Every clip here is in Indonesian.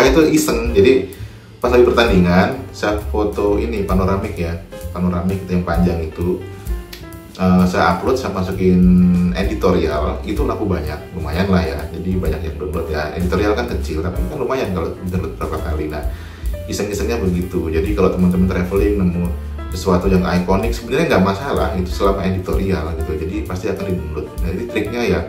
awalnya tuh iseng, jadi pas lagi pertandingan saya foto ini panoramik ya, panoramik itu yang panjang itu. Saya upload, saya masukin editorial, itu laku banyak, lumayan lah ya, jadi banyak yang download ya. Editorial kan kecil, tapi kan lumayan kalau download berapa kali. Nah, iseng-isengnya begitu. Jadi kalau teman-teman traveling nemu sesuatu yang ikonik, sebenarnya nggak masalah itu selama editorial gitu, jadi pasti akan di-download. Nah, jadi triknya ya,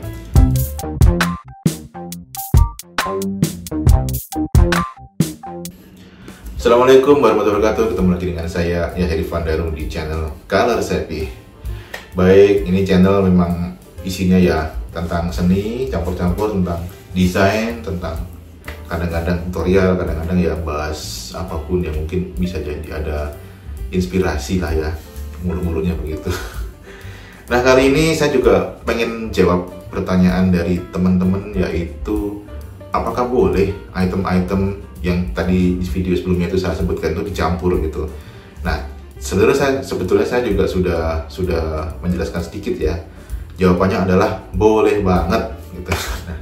Assalamualaikum warahmatullahi wabarakatuh. Ketemu lagi dengan saya Yahya Fandarum di channel Color Savvy. Baik, ini channel memang isinya ya tentang seni, campur-campur tentang desain, tentang kadang-kadang tutorial, kadang-kadang ya bahas apapun yang mungkin bisa jadi ada inspirasi lah ya, mulu-mulunya begitu. Nah, kali ini saya juga pengen jawab pertanyaan dari teman-teman, yaitu apakah boleh item-item yang tadi di video sebelumnya itu saya sebutkan itu dicampur gitu. Nah, sebetulnya saya juga sudah menjelaskan sedikit ya. Jawabannya adalah boleh banget gitu. Nah,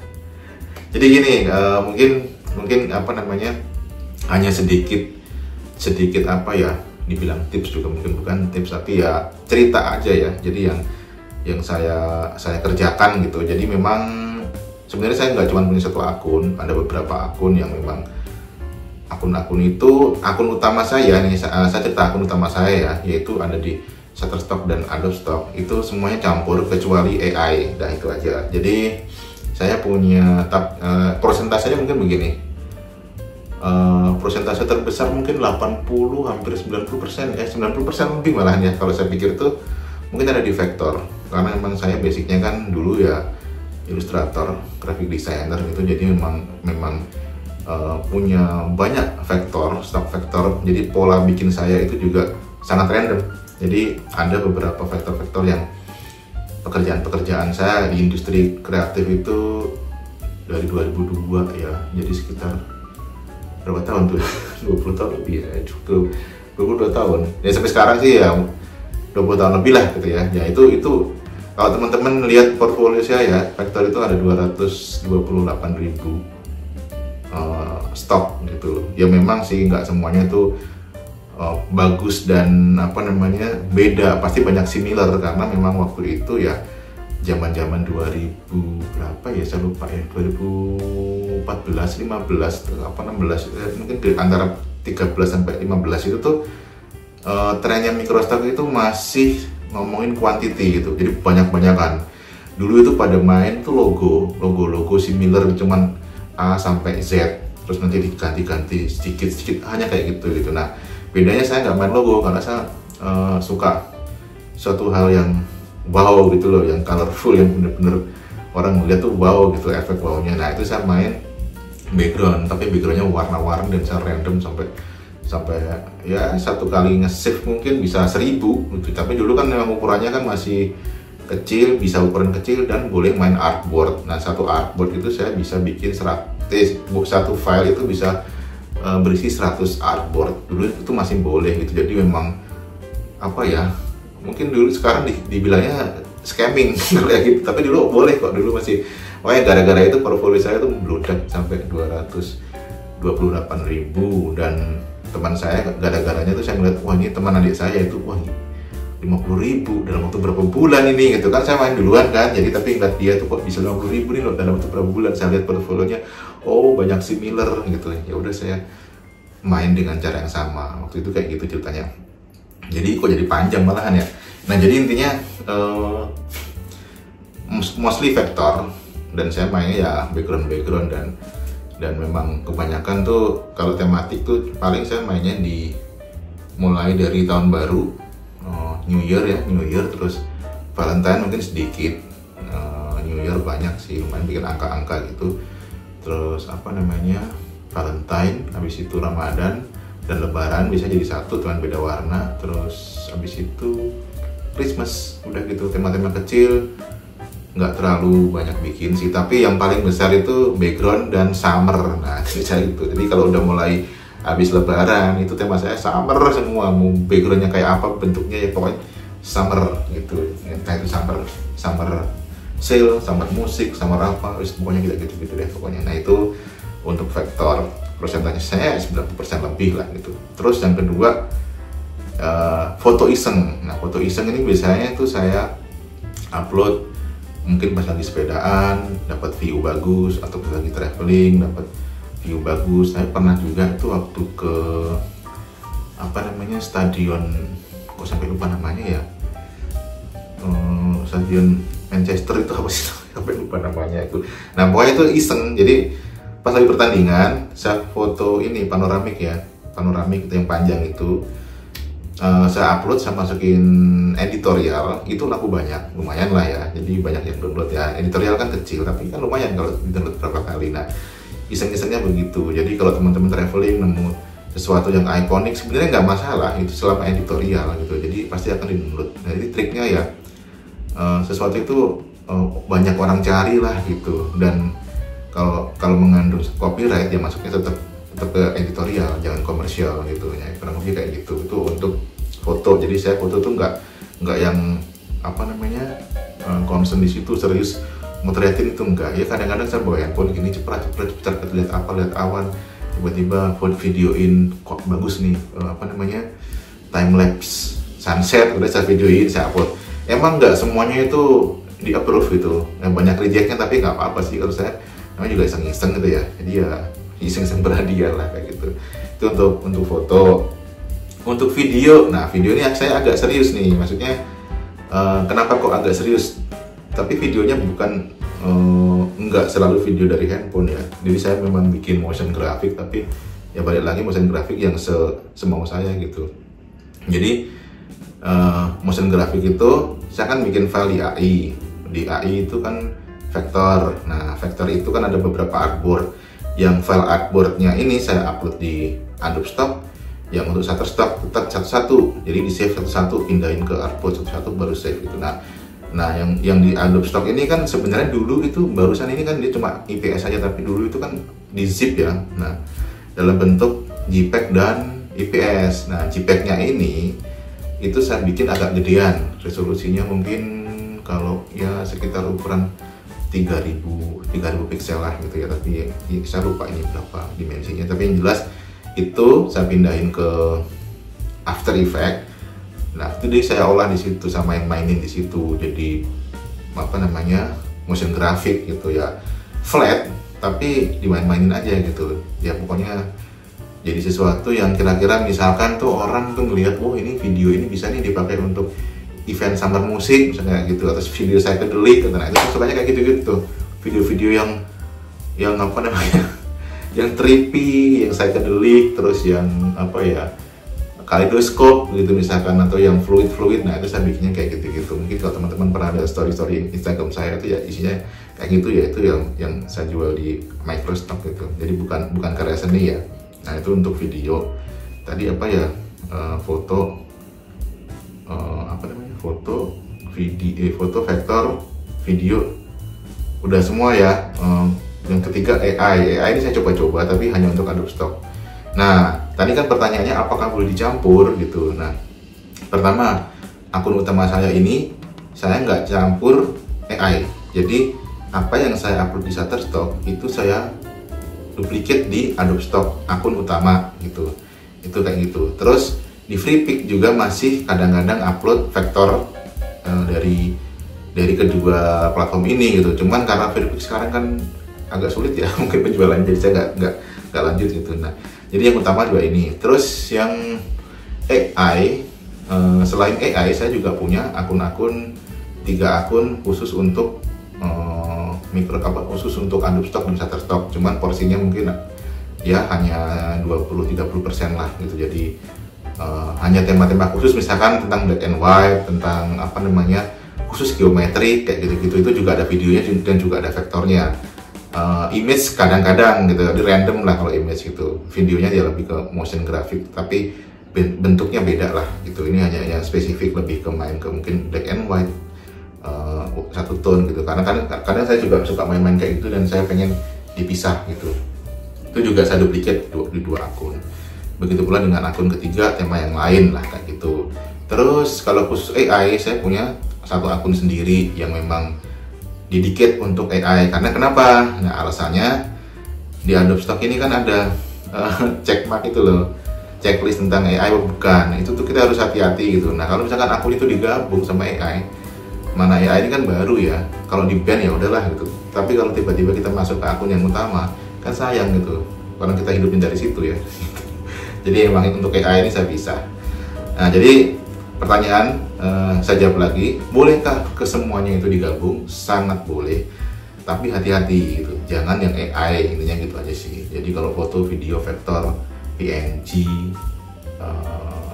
jadi gini, mungkin apa namanya, hanya sedikit apa ya, dibilang tips juga mungkin bukan tips, tapi ya cerita aja ya. Jadi yang saya kerjakan gitu. Jadi memang sebenarnya saya nggak cuma punya satu akun, ada beberapa akun yang memang akun itu akun utama saya nih. Saya cerita akun utama saya ya, yaitu ada di Shutterstock dan Adobe Stock, itu semuanya campur kecuali AI. Nah, itu aja. Jadi saya punya persentasenya mungkin begini, persentase terbesar mungkin 80 hampir 90%, 90% lebih malahan ya kalau saya pikir itu mungkin ada di vektor, karena memang saya basicnya kan dulu ya ilustrator, graphic designer gitu. Jadi memang punya banyak vektor, stok vektor. Jadi pola bikin saya itu juga sangat random. Jadi ada beberapa vektor-vektor yang pekerjaan saya di industri kreatif itu dari 2002 ya. Jadi sekitar berapa tahun tuh? 20 tahun lebih ya, cukup 22 tahun. Ya sampai sekarang sih ya 20 tahun lebih lah gitu ya. Ya itu kalau teman-teman lihat portfolio saya, vektor itu ada 228.000 stok gitu. Ya memang sih nggak semuanya itu bagus dan apa namanya beda, pasti banyak similar, karena memang waktu itu ya zaman 2000 berapa ya, saya lupa ya, 2014, 15 apa 16 mungkin di antara 13 sampai 15 itu tuh trennya microstock itu masih ngomongin quantity gitu. Jadi banyak-banyakan. Dulu itu pada main tuh logo similar, cuman A sampai Z, terus nanti diganti sedikit hanya kayak gitu. Nah, bedanya saya nggak main logo karena saya suka suatu hal yang wow gitu loh, yang colorful, yang bener-bener orang melihat tuh wow gitu, efek wownya. Nah, itu saya main background, tapi backgroundnya warna-warni dan saya random sampai ya satu kali nge-save mungkin bisa 1000 gitu. Tapi dulu kan memang ukurannya kan masih kecil, bisa ukuran kecil dan boleh main artboard. Nah, satu artboard itu saya bisa bikin satu file itu bisa berisi 100 artboard. Dulu itu masih boleh gitu. Jadi memang apa ya, mungkin dulu sekarang dibilangnya scamming kayak gitu, tapi dulu boleh kok, dulu masih. Makanya gara-gara itu portfolio saya tuh meludak sampai 228.000. Dan teman saya, gara-garanya tuh saya ngeliat, wah ini teman adik saya itu, wah 50.000 dalam waktu berapa bulan ini gitu kan. Saya main duluan kan, jadi tapi ngeliat dia tuh kok bisa 50.000 nih loh dalam waktu berapa bulan. Saya lihat portfolionya, oh banyak similar gitu. Ya udah, saya main dengan cara yang sama. Waktu itu kayak gitu ceritanya. Jadi kok jadi panjang malahan ya. Nah, jadi intinya mostly vektor, dan saya mainnya ya background dan memang kebanyakan tuh kalau tematik tuh paling saya mainnya mulai dari tahun baru, New Year, terus Valentine mungkin sedikit, New Year banyak sih, lumayan bikin angka-angka gitu. Terus apa namanya, Valentine, habis itu Ramadan dan Lebaran bisa jadi satu, cuman beda warna. Terus habis itu Christmas, udah gitu, tema-tema kecil, nggak terlalu banyak bikin sih. Tapi yang paling besar itu background dan summer. Nah, bisa itu. Jadi kalau udah mulai habis Lebaran itu tema saya summer semua, mau backgroundnya kayak apa, bentuknya ya pokoknya summer gitu. Nah, itu summer sale, summer musik, summer apa, pokoknya gitu deh pokoknya. Nah, itu untuk vektor. persentase saya 90% lebih lah gitu. Terus yang kedua, foto iseng. Nah, foto iseng ini biasanya tuh saya upload mungkin pas lagi sepedaan dapat view bagus, atau pas lagi traveling dapat view bagus. Saya pernah juga itu waktu ke stadion, kok sampai lupa namanya ya, stadion Manchester itu apa sih, sampai lupa namanya itu. Nah, pokoknya itu iseng. Jadi pas lagi pertandingan saya foto ini panoramik itu yang panjang itu. Saya upload, saya masukin editorial, itu laku banyak, lumayan lah ya, jadi banyak yang download ya. Editorial kan kecil tapi kan lumayan kalau download berapa kali. Nah, iseng-isengnya begitu. Jadi kalau teman-teman traveling nemu sesuatu yang ikonik, sebenarnya nggak masalah itu selama editorial gitu, jadi pasti akan di-download. Nah, jadi triknya ya, sesuatu itu banyak orang cari lah gitu, dan kalau mengandung copyright ya masuknya tetap ke editorial, jangan komersial gitu ya, kurang lebih kayak gitu. Itu untuk foto. Jadi saya foto tuh nggak yang concern di situ, serius motretin itu enggak ya. Kadang-kadang saya bawa handphone gini cepat lihat awan, tiba-tiba videoin kok bagus nih, time lapse sunset, udah saya videoin, saya upload. Emang nggak semuanya itu di approve gitu, banyak rejectnya, tapi nggak apa-apa sih kalau saya namanya juga iseng-iseng gitu ya. Jadi ya iseng-iseng berhadiah lah kayak gitu. Itu untuk foto. Untuk video, nah video ini saya agak serius nih, maksudnya kenapa kok agak serius? Tapi videonya bukan nggak selalu video dari handphone ya. Jadi saya memang bikin motion graphic, tapi ya balik lagi motion graphic yang semau saya gitu. Jadi motion graphic itu saya kan bikin file di AI. Di AI itu kan vektor. Nah, vektor itu kan ada beberapa artboard. Yang file artboardnya ini saya upload di Adobe Stock, yang untuk Shutterstock tetap satu-satu, jadi di save satu-satu, pindahin ke artboard satu-satu baru save itu. Nah yang di Adobe Stock ini kan sebenarnya dulu itu barusan ini kan dia cuma IPS aja, tapi dulu itu kan di zip ya. Nah, dalam bentuk JPEG dan IPS. Nah, JPEG-nya ini itu saya bikin agak gedean, resolusinya mungkin kalau ya sekitar ukuran 3000 pixel lah gitu ya, tapi saya lupa ini berapa dimensinya. Tapi yang jelas itu saya pindahin ke After Effects. Nah, itu dia saya olah di situ, sama yang mainin di situ. Jadi motion graphic gitu ya, flat tapi dimain-mainin aja gitu ya. Pokoknya jadi sesuatu yang kira-kira misalkan tuh orang tuh ngelihat, oh ini video ini bisa nih dipakai untuk event summer musik misalnya gitu, atau video psychedelic. Nah, itu sukanya kayak gitu-gitu, video-video yang yang trippy, yang psychedelic, terus yang kaleidoskop gitu misalkan, atau yang fluid. Nah, itu saya bikinnya kayak gitu-gitu. Mungkin kalau teman-teman pernah ada story Instagram saya itu ya isinya kayak gitu ya, itu yang saya jual di Microstock gitu. Jadi bukan karya seni ya. Nah, itu untuk video. Tadi foto foto vektor, video udah semua ya. Yang ketiga AI ini saya coba-coba tapi hanya untuk Adobe Stock. Nah, tadi kan pertanyaannya apakah boleh dicampur gitu. Nah, pertama, akun utama saya ini saya nggak campur AI. Jadi apa yang saya upload di Shutterstock itu saya duplicate di Adobe Stock akun utama gitu. Itu kayak gitu. Terus di FreePic juga masih kadang-kadang upload vektor dari kedua platform ini gitu. Cuman karena FreePic sekarang kan agak sulit ya mungkin penjualannya, jadi saya nggak lanjut gitu. Nah, jadi yang utama dua ini. Terus yang AI, selain AI saya juga punya akun-akun, 3 akun khusus untuk khusus untuk Adobe Stock dan Shutterstock. Cuman porsinya mungkin ya hanya 20-30% lah gitu. Jadi hanya tema-tema khusus, misalkan tentang black and white, tentang khusus geometri kayak gitu-gitu. Itu juga ada videonya dan juga ada vektornya. Image kadang-kadang gitu, jadi random lah kalau image gitu. Videonya dia lebih ke motion graphic, tapi bentuknya beda lah gitu. Ini hanya yang spesifik lebih ke main ke mungkin black and white, satu tone gitu. Karena kadang saya juga suka main-main kayak gitu dan saya pengen dipisah gitu. Itu juga saya duplicate di 2 akun. Begitu pula dengan akun ketiga, tema yang lain lah kayak gitu. Terus kalau khusus AI saya punya 1 akun sendiri yang memang dedicate untuk AI. Karena kenapa? Nah, alasannya di Adobe Stock ini kan ada checkmark itu loh, checklist tentang AI apa bukan. Itu tuh kita harus hati-hati gitu. Nah kalau misalkan akun itu digabung sama AI, mana AI ini kan baru ya, kalau di ban ya udahlah gitu. Tapi kalau tiba-tiba kita masuk ke akun yang utama, kan sayang gitu, karena kita hidupin dari situ ya. Jadi emang untuk AI ini saya bisa. Nah jadi pertanyaan saya jawab lagi, bolehkah kesemuanya itu digabung? Sangat boleh, tapi hati-hati gitu, jangan yang AI, intinya gitu aja sih. Jadi kalau foto, video, vektor, PNG,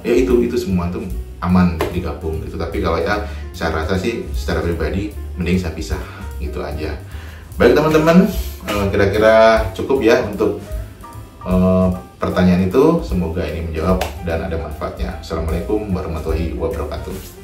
ya itu semua tuh aman digabung gitu. Tapi kalau ya saya rasa sih secara pribadi mending saya pisah gitu aja. Baik teman-teman, kira-kira cukup ya untuk pertanyaan itu. Semoga ini menjawab dan ada manfaatnya. Assalamualaikum warahmatullahi wabarakatuh.